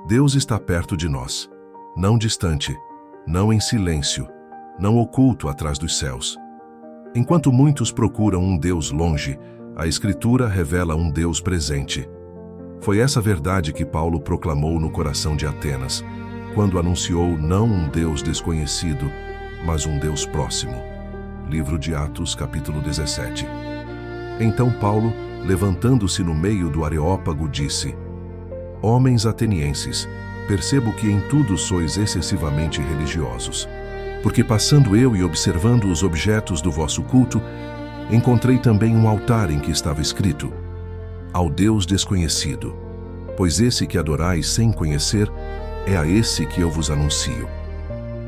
Deus está perto de nós, não distante, não em silêncio, não oculto atrás dos céus. Enquanto muitos procuram um Deus longe, a Escritura revela um Deus presente. Foi essa verdade que Paulo proclamou no coração de Atenas, quando anunciou não um Deus desconhecido, mas um Deus próximo. Livro de Atos, capítulo 17. Então Paulo, levantando-se no meio do Areópago, disse: Homens atenienses, percebo que em tudo sois excessivamente religiosos. Porque passando eu e observando os objetos do vosso culto, encontrei também um altar em que estava escrito: Ao Deus desconhecido. Pois esse que adorais sem conhecer, é a esse que eu vos anuncio.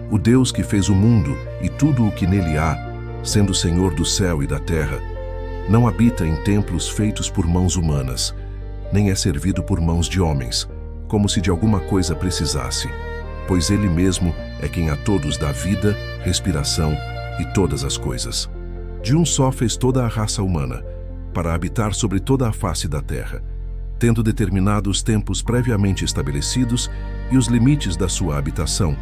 O Deus que fez o mundo e tudo o que nele há, sendo Senhor do céu e da terra, não habita em templos feitos por mãos humanas, nem é servido por mãos de homens, como se de alguma coisa precisasse, pois ele mesmo é quem a todos dá vida, respiração e todas as coisas. De um só fez toda a raça humana, para habitar sobre toda a face da terra, tendo determinado os tempos previamente estabelecidos e os limites da sua habitação,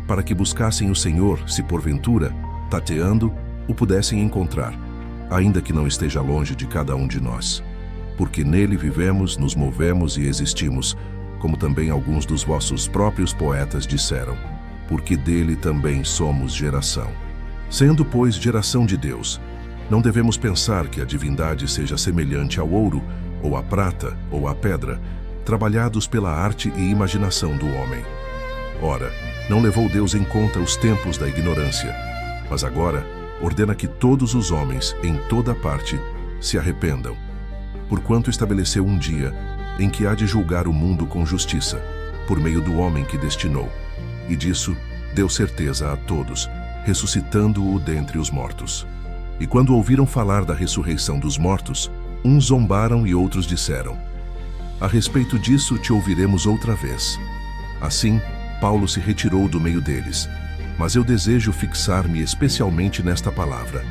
para que buscassem o Senhor, se porventura, tateando, o pudessem encontrar, ainda que não esteja longe de cada um de nós. Porque nele vivemos, nos movemos e existimos, como também alguns dos vossos próprios poetas disseram, porque dele também somos geração. Sendo, pois, geração de Deus, não devemos pensar que a divindade seja semelhante ao ouro, ou à prata, ou à pedra, trabalhados pela arte e imaginação do homem. Ora, não levou Deus em conta os tempos da ignorância, mas agora ordena que todos os homens, em toda parte, se arrependam, porquanto estabeleceu um dia em que há de julgar o mundo com justiça, por meio do homem que destinou, e disso deu certeza a todos, ressuscitando-o dentre os mortos. E quando ouviram falar da ressurreição dos mortos, uns zombaram e outros disseram: A respeito disso te ouviremos outra vez. Assim, Paulo se retirou do meio deles, mas eu desejo fixar-me especialmente nesta palavra,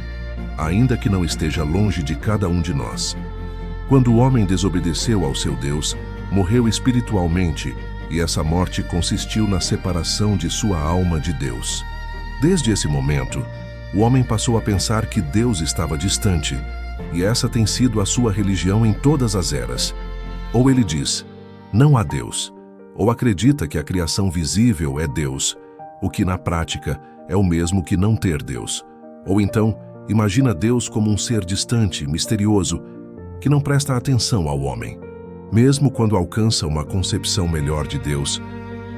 ainda que não esteja longe de cada um de nós. Quando o homem desobedeceu ao seu Deus, morreu espiritualmente, e essa morte consistiu na separação de sua alma de Deus. Desde esse momento, o homem passou a pensar que Deus estava distante, e essa tem sido a sua religião em todas as eras. Ou ele diz: não há Deus, ou acredita que a criação visível é Deus, o que na prática é o mesmo que não ter Deus. Ou então, imagina Deus como um ser distante, misterioso, que não presta atenção ao homem. Mesmo quando alcança uma concepção melhor de Deus,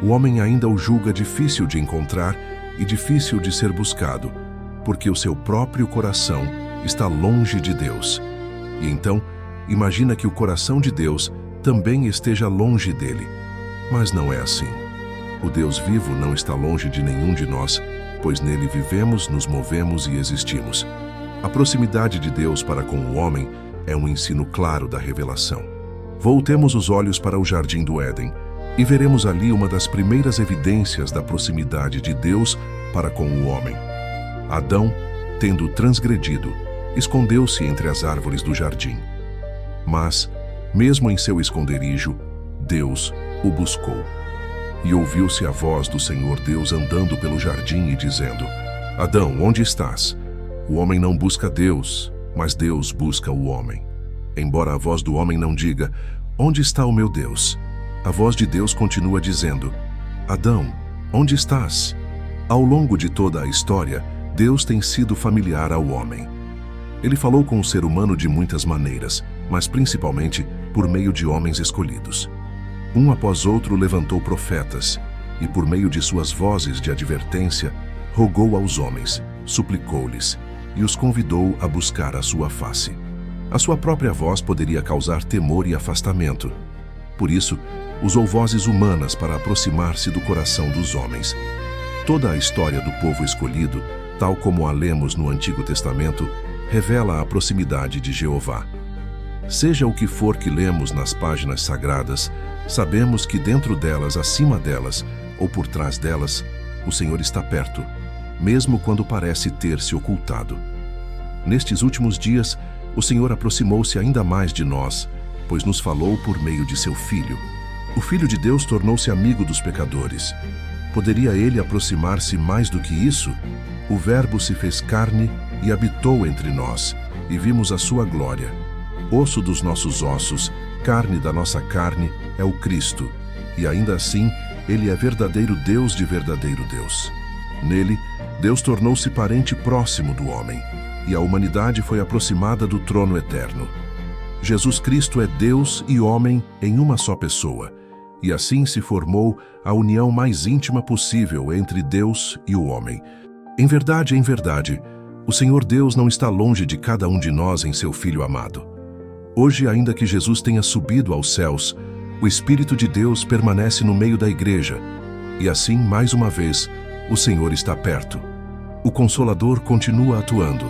o homem ainda o julga difícil de encontrar e difícil de ser buscado, porque o seu próprio coração está longe de Deus. E então, imagina que o coração de Deus também esteja longe dele. Mas não é assim. O Deus vivo não está longe de nenhum de nós, pois nele vivemos, nos movemos e existimos. A proximidade de Deus para com o homem é um ensino claro da revelação. Voltemos os olhos para o jardim do Éden e veremos ali uma das primeiras evidências da proximidade de Deus para com o homem. Adão, tendo transgredido, escondeu-se entre as árvores do jardim. Mas, mesmo em seu esconderijo, Deus o buscou. E ouviu-se a voz do Senhor Deus andando pelo jardim e dizendo: Adão, onde estás? O homem não busca Deus, mas Deus busca o homem. Embora a voz do homem não diga: onde está o meu Deus? A voz de Deus continua dizendo: Adão, onde estás? Ao longo de toda a história, Deus tem sido familiar ao homem. Ele falou com o ser humano de muitas maneiras, mas principalmente por meio de homens escolhidos. Um após outro levantou profetas, e por meio de suas vozes de advertência, rogou aos homens, suplicou-lhes, e os convidou a buscar a sua face. A sua própria voz poderia causar temor e afastamento. Por isso, usou vozes humanas para aproximar-se do coração dos homens. Toda a história do povo escolhido, tal como a lemos no Antigo Testamento, revela a proximidade de Jeová. Seja o que for que lemos nas páginas sagradas, sabemos que dentro delas, acima delas ou por trás delas, o Senhor está perto, mesmo quando parece ter se ocultado. Nestes últimos dias, o Senhor aproximou-se ainda mais de nós, pois nos falou por meio de seu Filho. O Filho de Deus tornou-se amigo dos pecadores. Poderia ele aproximar-se mais do que isso? O Verbo se fez carne e habitou entre nós, e vimos a sua glória. Osso dos nossos ossos, carne da nossa carne, é o Cristo, e ainda assim, ele é verdadeiro Deus de verdadeiro Deus. Nele, Deus tornou-se parente próximo do homem, e a humanidade foi aproximada do trono eterno. Jesus Cristo é Deus e homem em uma só pessoa, e assim se formou a união mais íntima possível entre Deus e o homem. Em verdade, o Senhor Deus não está longe de cada um de nós em seu Filho amado. Hoje, ainda que Jesus tenha subido aos céus, o Espírito de Deus permanece no meio da igreja, e assim, mais uma vez, o Senhor está perto. O Consolador continua atuando.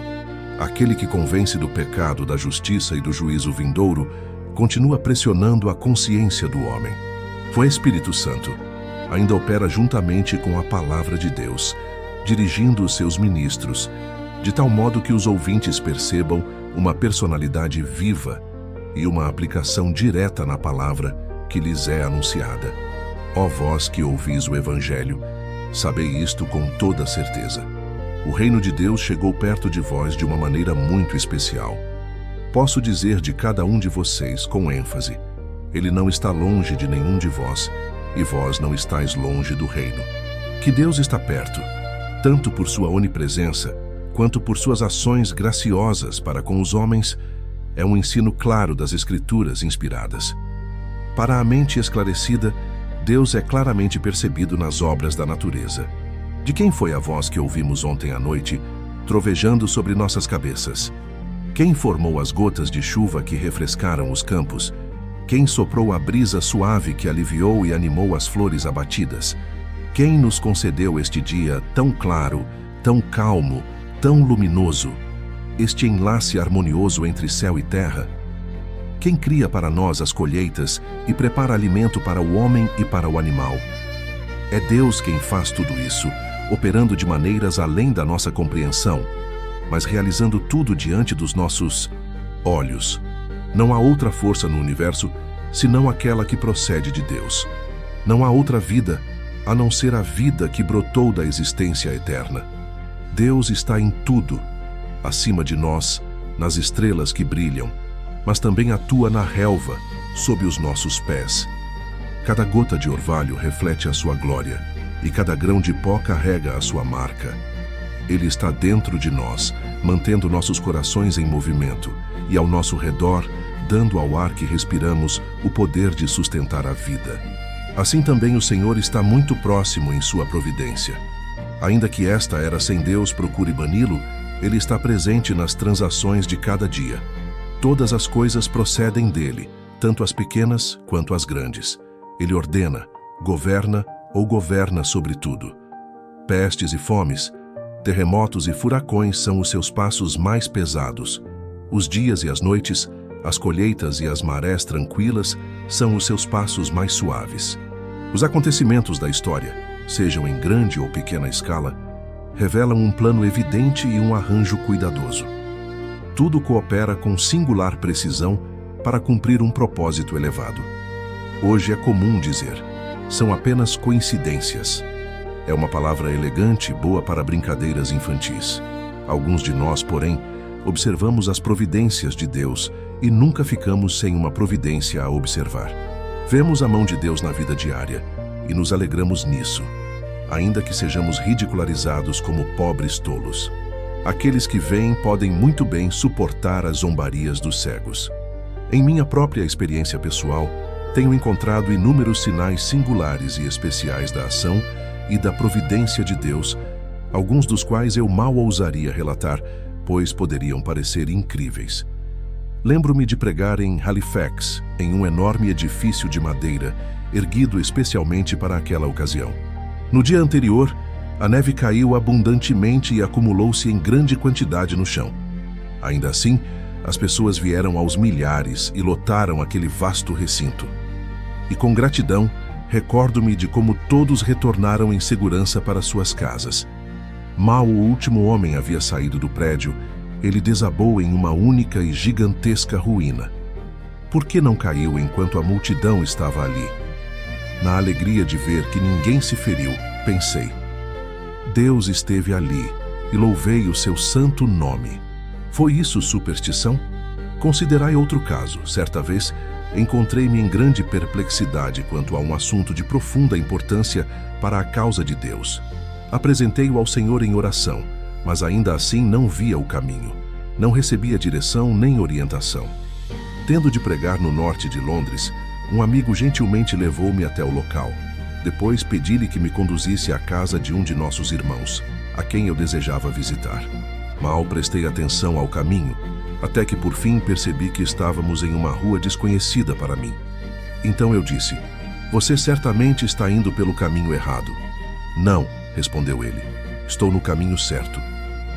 Aquele que convence do pecado, da justiça e do juízo vindouro, continua pressionando a consciência do homem. O Espírito Santo ainda opera juntamente com a Palavra de Deus, dirigindo os seus ministros, de tal modo que os ouvintes percebam uma personalidade viva e uma aplicação direta na palavra que lhes é anunciada. Ó vós que ouvis o Evangelho, sabei isto com toda certeza. O reino de Deus chegou perto de vós de uma maneira muito especial. Posso dizer de cada um de vocês com ênfase: ele não está longe de nenhum de vós, e vós não estáis longe do reino. Que Deus está perto, tanto por sua onipresença, quanto por suas ações graciosas para com os homens, é um ensino claro das Escrituras inspiradas. Para a mente esclarecida, Deus é claramente percebido nas obras da natureza. De quem foi a voz que ouvimos ontem à noite, trovejando sobre nossas cabeças? Quem formou as gotas de chuva que refrescaram os campos? Quem soprou a brisa suave que aliviou e animou as flores abatidas? Quem nos concedeu este dia tão claro, tão calmo, tão luminoso, este enlace harmonioso entre céu e terra? Quem cria para nós as colheitas e prepara alimento para o homem e para o animal? É Deus quem faz tudo isso, operando de maneiras além da nossa compreensão, mas realizando tudo diante dos nossos olhos. Não há outra força no universo senão aquela que procede de Deus. Não há outra vida a não ser a vida que brotou da existência eterna. Deus está em tudo, acima de nós, nas estrelas que brilham, mas também atua na relva, sob os nossos pés. Cada gota de orvalho reflete a sua glória, e cada grão de pó carrega a sua marca. Ele está dentro de nós, mantendo nossos corações em movimento, e ao nosso redor, dando ao ar que respiramos o poder de sustentar a vida. Assim também o Senhor está muito próximo em sua providência. Ainda que esta era sem Deus procure bani-lo, ele está presente nas transações de cada dia. Todas as coisas procedem dele, tanto as pequenas quanto as grandes. Ele ordena, governa ou governa sobre tudo. Pestes e fomes, terremotos e furacões são os seus passos mais pesados. Os dias e as noites, as colheitas e as marés tranquilas são os seus passos mais suaves. Os acontecimentos da história, sejam em grande ou pequena escala, revelam um plano evidente e um arranjo cuidadoso. Tudo coopera com singular precisão para cumprir um propósito elevado. Hoje é comum dizer, são apenas coincidências. É uma palavra elegante, boa para brincadeiras infantis. Alguns de nós, porém, observamos as providências de Deus e nunca ficamos sem uma providência a observar. Vemos a mão de Deus na vida diária e nos alegramos nisso, ainda que sejamos ridicularizados como pobres tolos. Aqueles que veem podem muito bem suportar as zombarias dos cegos. Em minha própria experiência pessoal, tenho encontrado inúmeros sinais singulares e especiais da ação e da providência de Deus, alguns dos quais eu mal ousaria relatar, pois poderiam parecer incríveis. Lembro-me de pregar em Halifax, em um enorme edifício de madeira, erguido especialmente para aquela ocasião. No dia anterior, a neve caiu abundantemente e acumulou-se em grande quantidade no chão. Ainda assim, as pessoas vieram aos milhares e lotaram aquele vasto recinto. E com gratidão, recordo-me de como todos retornaram em segurança para suas casas. Mal o último homem havia saído do prédio, ele desabou em uma única e gigantesca ruína. Por que não caiu enquanto a multidão estava ali? Na alegria de ver que ninguém se feriu, pensei: Deus esteve ali e louvei o seu santo nome. Foi isso superstição? Considerai outro caso. Certa vez, encontrei-me em grande perplexidade quanto a um assunto de profunda importância para a causa de Deus. Apresentei-o ao Senhor em oração, mas ainda assim não via o caminho. Não recebia direção nem orientação. Tendo de pregar no norte de Londres, um amigo gentilmente levou-me até o local. Depois pedi-lhe que me conduzisse à casa de um de nossos irmãos, a quem eu desejava visitar. Mal prestei atenção ao caminho, até que por fim percebi que estávamos em uma rua desconhecida para mim. Então eu disse: Você certamente está indo pelo caminho errado. Não, respondeu ele. Estou no caminho certo.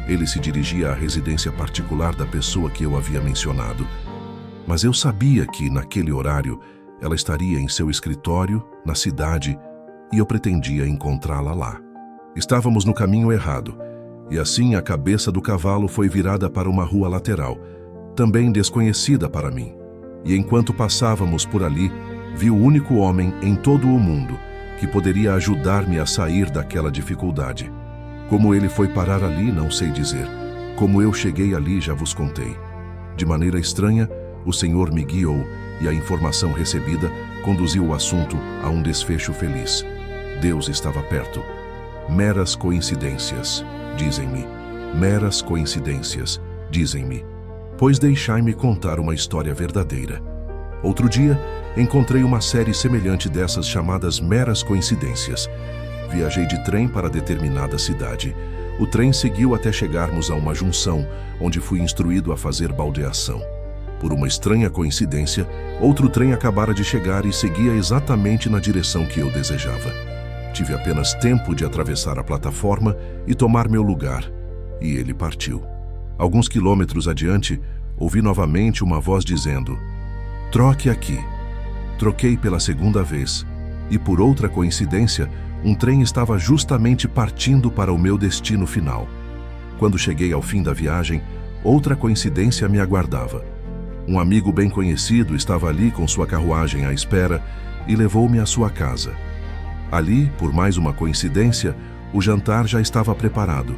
Ele se dirigia à residência particular da pessoa que eu havia mencionado. Mas eu sabia que, naquele horário, ela estaria em seu escritório, na cidade, e eu pretendia encontrá-la lá. Estávamos no caminho errado, e assim a cabeça do cavalo foi virada para uma rua lateral, também desconhecida para mim. E enquanto passávamos por ali, vi o único homem em todo o mundo que poderia ajudar-me a sair daquela dificuldade. Como ele foi parar ali, não sei dizer. Como eu cheguei ali, já vos contei. De maneira estranha, o Senhor me guiou e a informação recebida conduziu o assunto a um desfecho feliz. Deus estava perto. Meras coincidências, dizem-me. Meras coincidências, dizem-me. Pois deixai-me contar uma história verdadeira. Outro dia, encontrei uma série semelhante dessas chamadas meras coincidências. Viajei de trem para determinada cidade. O trem seguiu até chegarmos a uma junção, onde fui instruído a fazer baldeação. Por uma estranha coincidência, outro trem acabara de chegar e seguia exatamente na direção que eu desejava. Tive apenas tempo de atravessar a plataforma e tomar meu lugar, e ele partiu. Alguns quilômetros adiante, ouvi novamente uma voz dizendo: Troque aqui. Troquei pela segunda vez, e por outra coincidência, um trem estava justamente partindo para o meu destino final. Quando cheguei ao fim da viagem, outra coincidência me aguardava. Um amigo bem conhecido estava ali com sua carruagem à espera e levou-me à sua casa. Ali, por mais uma coincidência, o jantar já estava preparado.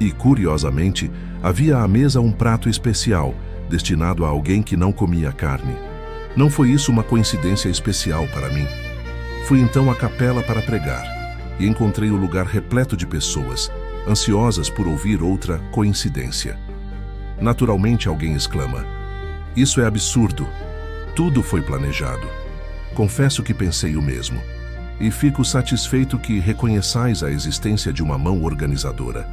E, curiosamente, havia à mesa um prato especial, destinado a alguém que não comia carne. Não foi isso uma coincidência especial para mim. Fui então à capela para pregar, e encontrei o lugar repleto de pessoas, ansiosas por ouvir outra coincidência. Naturalmente alguém exclama: Isso é absurdo. Tudo foi planejado. Confesso que pensei o mesmo. E fico satisfeito que reconheçais a existência de uma mão organizadora.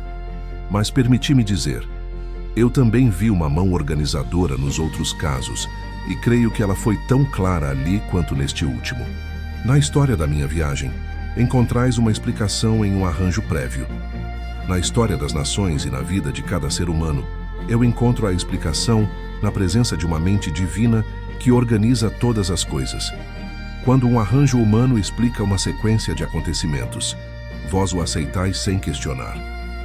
Mas permiti-me dizer, eu também vi uma mão organizadora nos outros casos, e creio que ela foi tão clara ali quanto neste último. Na história da minha viagem, encontrais uma explicação em um arranjo prévio. Na história das nações e na vida de cada ser humano, eu encontro a explicação na presença de uma mente divina que organiza todas as coisas. Quando um arranjo humano explica uma sequência de acontecimentos, vós o aceitais sem questionar.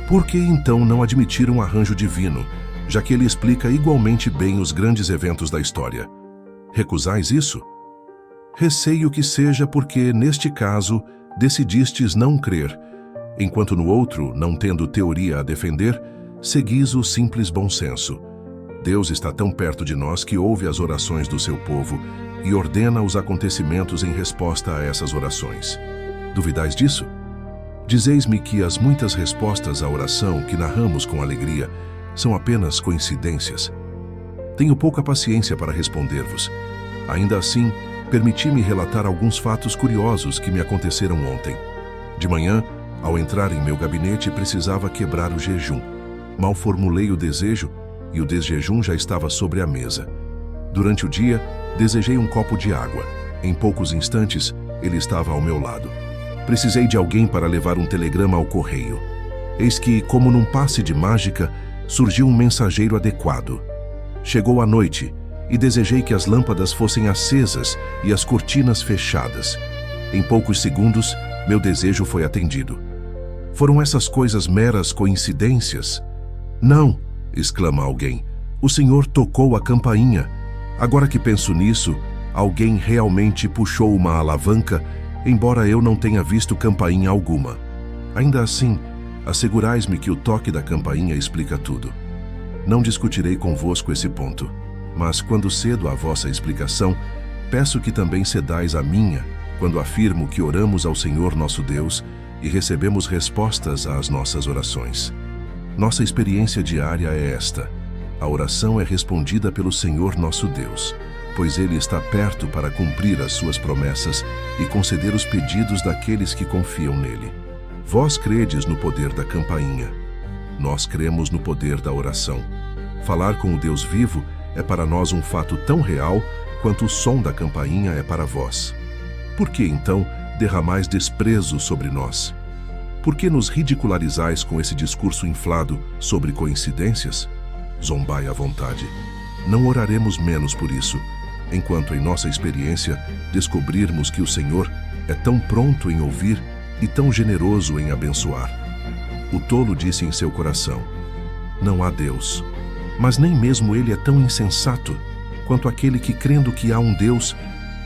Por que então não admitir um arranjo divino, já que ele explica igualmente bem os grandes eventos da história? Recusais isso? Receio que seja porque, neste caso, decidistes não crer, enquanto no outro, não tendo teoria a defender, seguis o simples bom senso. Deus está tão perto de nós que ouve as orações do seu povo e ordena os acontecimentos em resposta a essas orações. Duvidais disso? Dizeis-me que as muitas respostas à oração que narramos com alegria são apenas coincidências. Tenho pouca paciência para responder-vos. Ainda assim, permiti-me relatar alguns fatos curiosos que me aconteceram ontem. De manhã, ao entrar em meu gabinete, precisava quebrar o jejum. Mal formulei o desejo e o desjejum já estava sobre a mesa. Durante o dia, desejei um copo de água. Em poucos instantes, ele estava ao meu lado. Precisei de alguém para levar um telegrama ao correio. Eis que, como num passe de mágica, surgiu um mensageiro adequado. Chegou a noite e desejei que as lâmpadas fossem acesas e as cortinas fechadas. Em poucos segundos, meu desejo foi atendido. Foram essas coisas meras coincidências? Não, exclama alguém. O Senhor tocou a campainha. Agora que penso nisso, alguém realmente puxou uma alavanca embora eu não tenha visto campainha alguma. Ainda assim, assegurais-me que o toque da campainha explica tudo. Não discutirei convosco esse ponto, mas quando cedo a vossa explicação, peço que também cedais a minha, quando afirmo que oramos ao Senhor nosso Deus e recebemos respostas às nossas orações. Nossa experiência diária é esta: a oração é respondida pelo Senhor nosso Deus, pois Ele está perto para cumprir as suas promessas e conceder os pedidos daqueles que confiam nele. Vós credes no poder da campainha. Nós cremos no poder da oração. Falar com o Deus vivo é para nós um fato tão real quanto o som da campainha é para vós. Por que, então, derramais desprezo sobre nós? Por que nos ridicularizais com esse discurso inflado sobre coincidências? Zombai à vontade. Não oraremos menos por isso, enquanto em nossa experiência descobrirmos que o Senhor é tão pronto em ouvir e tão generoso em abençoar. O tolo disse em seu coração: não há Deus. Mas nem mesmo ele é tão insensato quanto aquele que, crendo que há um Deus,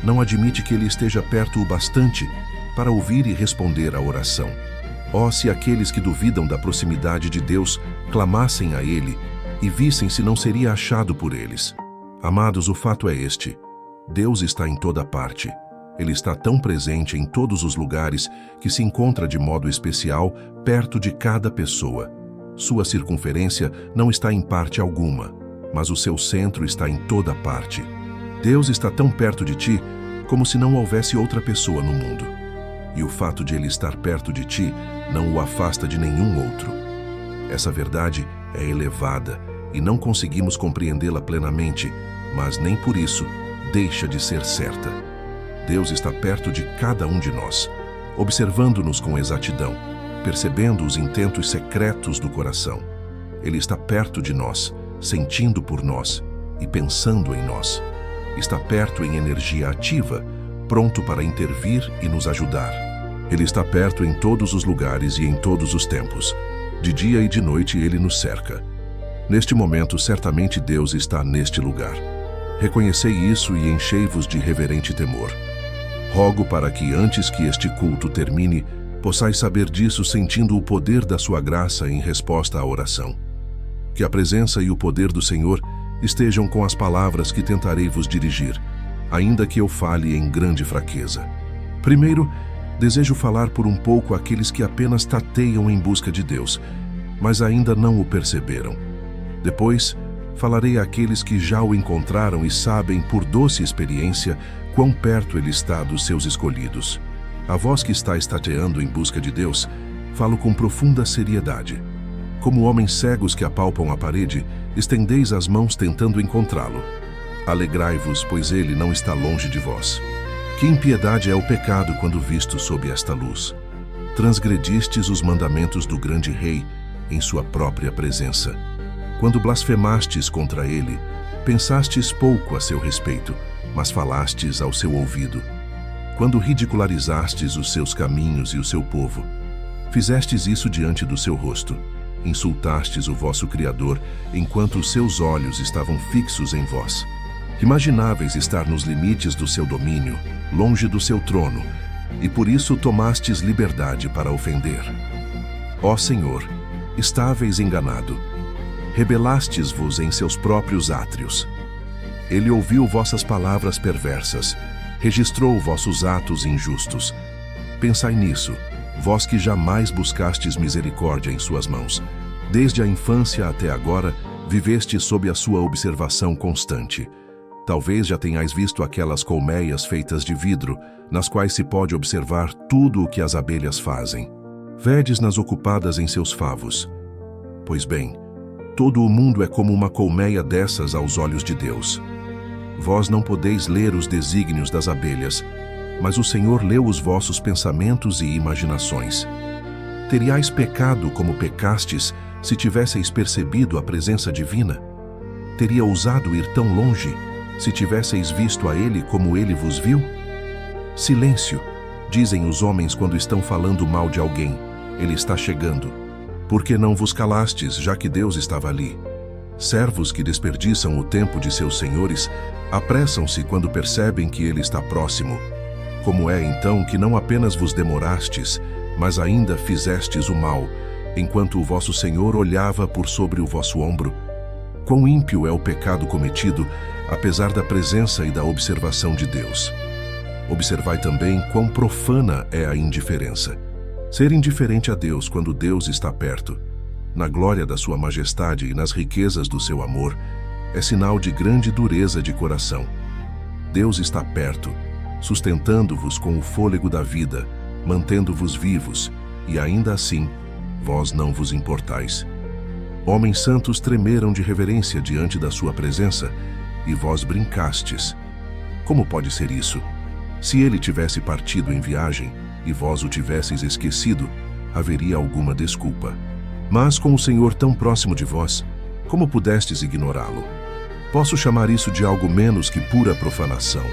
não admite que ele esteja perto o bastante para ouvir e responder à oração. Oh, se aqueles que duvidam da proximidade de Deus clamassem a Ele e vissem se não seria achado por eles. Amados, o fato é este: Deus está em toda parte. Ele está tão presente em todos os lugares que se encontra de modo especial perto de cada pessoa. Sua circunferência não está em parte alguma, mas o seu centro está em toda parte. Deus está tão perto de ti como se não houvesse outra pessoa no mundo. E o fato de Ele estar perto de ti não o afasta de nenhum outro. Essa verdade é elevada e não conseguimos compreendê-la plenamente, mas nem por isso deixa de ser certa. Deus está perto de cada um de nós, observando-nos com exatidão, percebendo os intentos secretos do coração. Ele está perto de nós, sentindo por nós e pensando em nós. Está perto em energia ativa, pronto para intervir e nos ajudar. Ele está perto em todos os lugares e em todos os tempos. De dia e de noite Ele nos cerca. Neste momento, certamente Deus está neste lugar. Reconhecei isso e enchei-vos de reverente temor. Rogo para que, antes que este culto termine, possais saber disso sentindo o poder da sua graça em resposta à oração. Que a presença e o poder do Senhor estejam com as palavras que tentarei vos dirigir, ainda que eu fale em grande fraqueza. Primeiro, desejo falar por um pouco àqueles que apenas tateiam em busca de Deus, mas ainda não o perceberam. Depois, falarei àqueles que já o encontraram e sabem, por doce experiência, quão perto Ele está dos seus escolhidos. A vós que estáis tateando em busca de Deus, falo com profunda seriedade. Como homens cegos que apalpam a parede, estendeis as mãos tentando encontrá-lo. Alegrai-vos, pois ele não está longe de vós. Que impiedade é o pecado quando visto sob esta luz. Transgredistes os mandamentos do grande rei em sua própria presença. Quando blasfemastes contra ele, pensastes pouco a seu respeito, mas falastes ao seu ouvido. Quando ridicularizastes os seus caminhos e o seu povo, fizestes isso diante do seu rosto. Insultastes o vosso Criador enquanto os seus olhos estavam fixos em vós. Imagináveis estar nos limites do seu domínio, longe do seu trono, e por isso tomastes liberdade para ofender. Ó Senhor, estáveis enganado, rebelastes-vos em seus próprios átrios. Ele ouviu vossas palavras perversas, registrou vossos atos injustos. Pensai nisso, vós que jamais buscastes misericórdia em suas mãos. Desde a infância até agora, viveste sob a sua observação constante. Talvez já tenhais visto aquelas colmeias feitas de vidro, nas quais se pode observar tudo o que as abelhas fazem. Vedes-nas ocupadas em seus favos. Pois bem, todo o mundo é como uma colmeia dessas aos olhos de Deus. Vós não podeis ler os desígnios das abelhas, mas o Senhor leu os vossos pensamentos e imaginações. Teriais pecado como pecastes se tivesseis percebido a presença divina? Teria ousado ir tão longe se tivesseis visto a Ele como Ele vos viu? Silêncio, dizem os homens quando estão falando mal de alguém. Ele está chegando. Por que não vos calastes, já que Deus estava ali? Servos que desperdiçam o tempo de seus senhores apressam-se quando percebem que Ele está próximo. Como é então que não apenas vos demorastes, mas ainda fizestes o mal, enquanto o vosso Senhor olhava por sobre o vosso ombro? Quão ímpio é o pecado cometido, apesar da presença e da observação de Deus. Observai também quão profana é a indiferença. Ser indiferente a Deus quando Deus está perto, na glória da sua majestade e nas riquezas do seu amor, é sinal de grande dureza de coração. Deus está perto, sustentando-vos com o fôlego da vida, mantendo-vos vivos, e ainda assim, vós não vos importais. Homens santos tremeram de reverência diante da sua presença, e vós brincastes. Como pode ser isso? Se ele tivesse partido em viagem, e vós o tivesseis esquecido, haveria alguma desculpa. Mas com o Senhor tão próximo de vós, como pudestes ignorá-lo? Posso chamar isso de algo menos que pura profanação.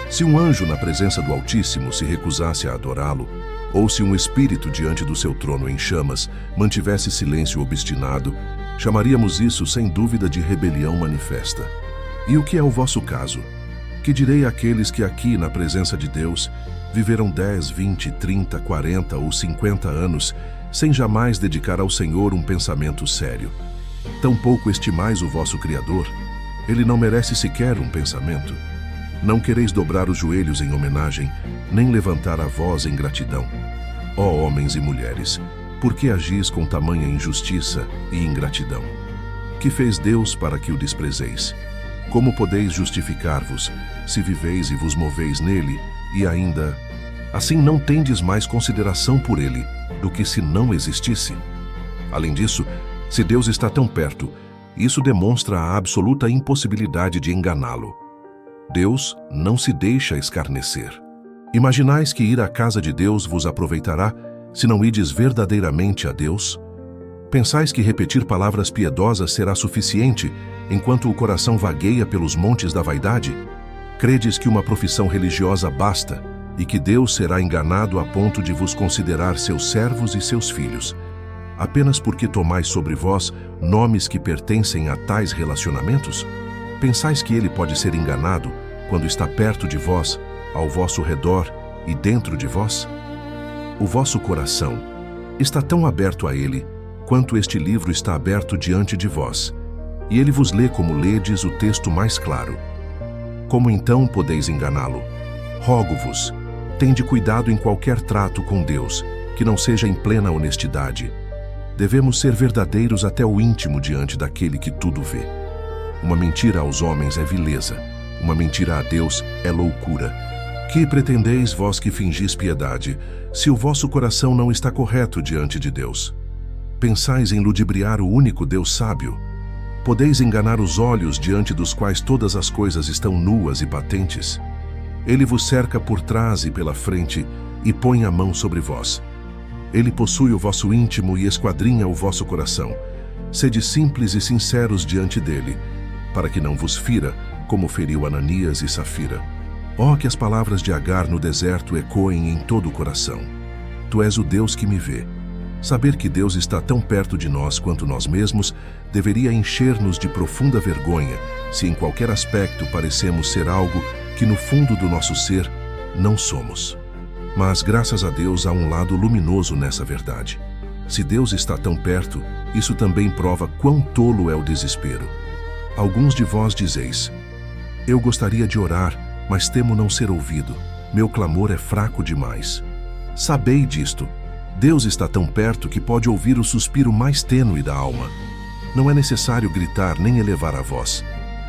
Se um anjo na presença do Altíssimo se recusasse a adorá-lo, ou se um espírito diante do seu trono em chamas mantivesse silêncio obstinado, chamaríamos isso sem dúvida de rebelião manifesta. E o que é o vosso caso? Que direi àqueles que aqui na presença de Deus viveram 10, 20, 30, 40 ou 50 anos sem jamais dedicar ao Senhor um pensamento sério? Tampouco estimais o vosso Criador? Ele não merece sequer um pensamento. Não quereis dobrar os joelhos em homenagem, nem levantar a voz em gratidão. Ó homens e mulheres, por que agis com tamanha injustiça e ingratidão? Que fez Deus para que o desprezeis? Como podeis justificar-vos, se viveis e vos moveis nele, e ainda, assim não tendes mais consideração por ele, do que se não existisse? Além disso, se Deus está tão perto, isso demonstra a absoluta impossibilidade de enganá-lo. Deus não se deixa escarnecer. Imaginais que ir à casa de Deus vos aproveitará, se não ides verdadeiramente a Deus? Pensais que repetir palavras piedosas será suficiente, enquanto o coração vagueia pelos montes da vaidade? Credes que uma profissão religiosa basta, e que Deus será enganado a ponto de vos considerar seus servos e seus filhos, apenas porque tomais sobre vós nomes que pertencem a tais relacionamentos? Pensais que ele pode ser enganado quando está perto de vós, ao vosso redor e dentro de vós? O vosso coração está tão aberto a ele, quanto este livro está aberto diante de vós, e ele vos lê como ledes o texto mais claro. Como então podeis enganá-lo? Rogo-vos, tende cuidado em qualquer trato com Deus, que não seja em plena honestidade. Devemos ser verdadeiros até o íntimo diante daquele que tudo vê. Uma mentira aos homens é vileza, uma mentira a Deus é loucura. Que pretendeis vós que fingis piedade, se o vosso coração não está correto diante de Deus? Pensais em ludibriar o único Deus sábio? Podeis enganar os olhos diante dos quais todas as coisas estão nuas e patentes? Ele vos cerca por trás e pela frente e põe a mão sobre vós. Ele possui o vosso íntimo e esquadrinha o vosso coração. Sede simples e sinceros diante dele, para que não vos fira, como feriu Ananias e Safira. Oh, que as palavras de Agar no deserto ecoem em todo o coração. Tu és o Deus que me vê. Saber que Deus está tão perto de nós quanto nós mesmos deveria encher-nos de profunda vergonha, se em qualquer aspecto parecemos ser algo que no fundo do nosso ser não somos. Mas graças a Deus há um lado luminoso nessa verdade. Se Deus está tão perto, isso também prova quão tolo é o desespero. Alguns de vós dizeis: eu gostaria de orar, mas temo não ser ouvido. Meu clamor é fraco demais. Sabei disto. Deus está tão perto que pode ouvir o suspiro mais tênue da alma. Não é necessário gritar nem elevar a voz.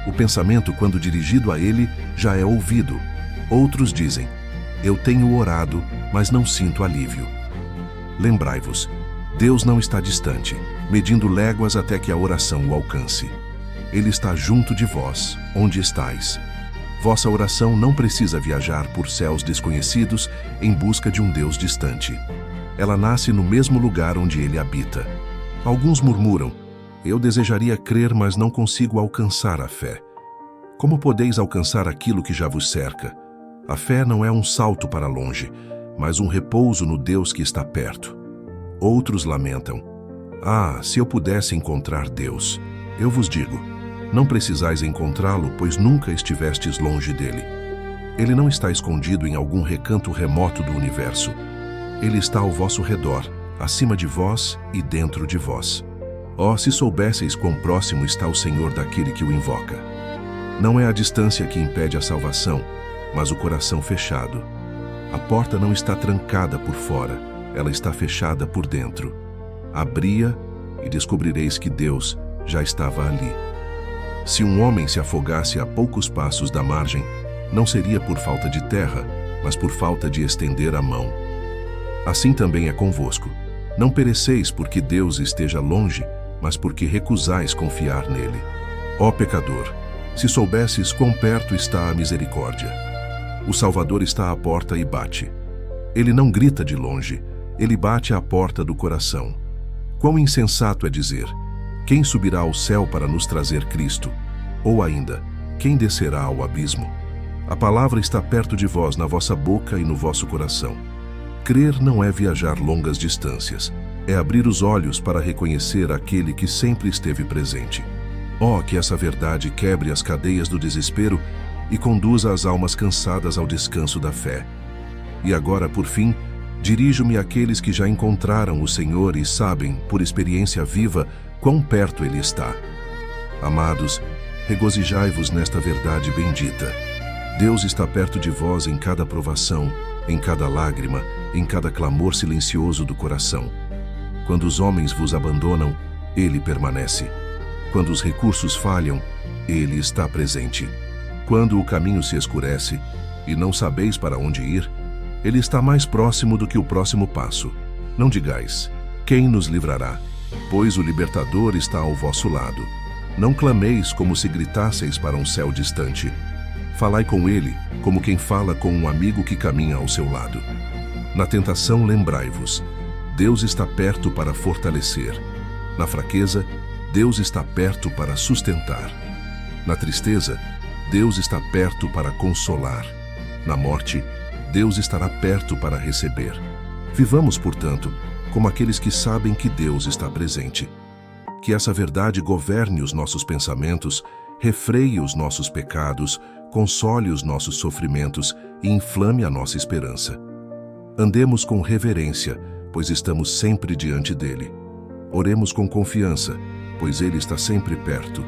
O pensamento, quando dirigido a ele, já é ouvido. Outros dizem: eu tenho orado, mas não sinto alívio. Lembrai-vos, Deus não está distante, medindo léguas até que a oração o alcance. Ele está junto de vós, onde estais. Vossa oração não precisa viajar por céus desconhecidos em busca de um Deus distante. Ela nasce no mesmo lugar onde ele habita. Alguns murmuram: eu desejaria crer, mas não consigo alcançar a fé. Como podeis alcançar aquilo que já vos cerca? A fé não é um salto para longe, mas um repouso no Deus que está perto. Outros lamentam: ah, se eu pudesse encontrar Deus! Eu vos digo, não precisais encontrá-lo, pois nunca estivestes longe dele. Ele não está escondido em algum recanto remoto do universo. Ele está ao vosso redor, acima de vós e dentro de vós. Oh, se soubesseis quão próximo está o Senhor daquele que o invoca. Não é a distância que impede a salvação, mas o coração fechado. A porta não está trancada por fora, ela está fechada por dentro. Abri-a e descobrireis que Deus já estava ali. Se um homem se afogasse a poucos passos da margem, não seria por falta de terra, mas por falta de estender a mão. Assim também é convosco. Não pereceis porque Deus esteja longe, mas porque recusais confiar nele. Ó pecador, se soubesses quão perto está a misericórdia. O Salvador está à porta e bate. Ele não grita de longe, ele bate à porta do coração. Quão insensato é dizer: quem subirá ao céu para nos trazer Cristo? Ou ainda, quem descerá ao abismo? A palavra está perto de vós, na vossa boca e no vosso coração. Crer não é viajar longas distâncias, é abrir os olhos para reconhecer aquele que sempre esteve presente. Oh, que essa verdade quebre as cadeias do desespero e conduza as almas cansadas ao descanso da fé. E agora, por fim, dirijo-me àqueles que já encontraram o Senhor e sabem, por experiência viva, quão perto Ele está. Amados, regozijai-vos nesta verdade bendita. Deus está perto de vós em cada provação, em cada lágrima, em cada clamor silencioso do coração. Quando os homens vos abandonam, Ele permanece. Quando os recursos falham, Ele está presente. Quando o caminho se escurece e não sabeis para onde ir, Ele está mais próximo do que o próximo passo. Não digais: quem nos livrará? Pois o libertador está ao vosso lado. Não clameis como se gritasseis para um céu distante. Falai com Ele como quem fala com um amigo que caminha ao seu lado. Na tentação, lembrai-vos: Deus está perto para fortalecer. Na fraqueza, Deus está perto para sustentar. Na tristeza, Deus está perto para consolar. Na morte, Deus estará perto para receber. Vivamos, portanto, como aqueles que sabem que Deus está presente. Que essa verdade governe os nossos pensamentos, refreie os nossos pecados, console os nossos sofrimentos e inflame a nossa esperança. Andemos com reverência, pois estamos sempre diante dele. Oremos com confiança, pois ele está sempre perto.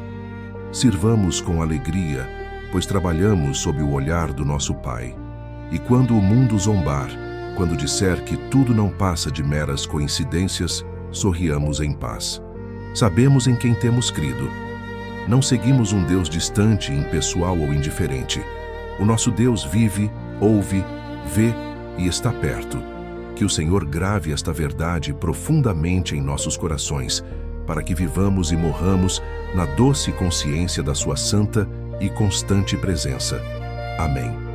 Sirvamos com alegria, pois trabalhamos sob o olhar do nosso Pai. E quando o mundo zombar, quando disser que tudo não passa de meras coincidências, sorriamos em paz. Sabemos em quem temos crido. Não seguimos um Deus distante, impessoal ou indiferente. O nosso Deus vive, ouve, vê e está perto. Que o Senhor grave esta verdade profundamente em nossos corações, para que vivamos e morramos na doce consciência da sua santa e constante presença. Amém.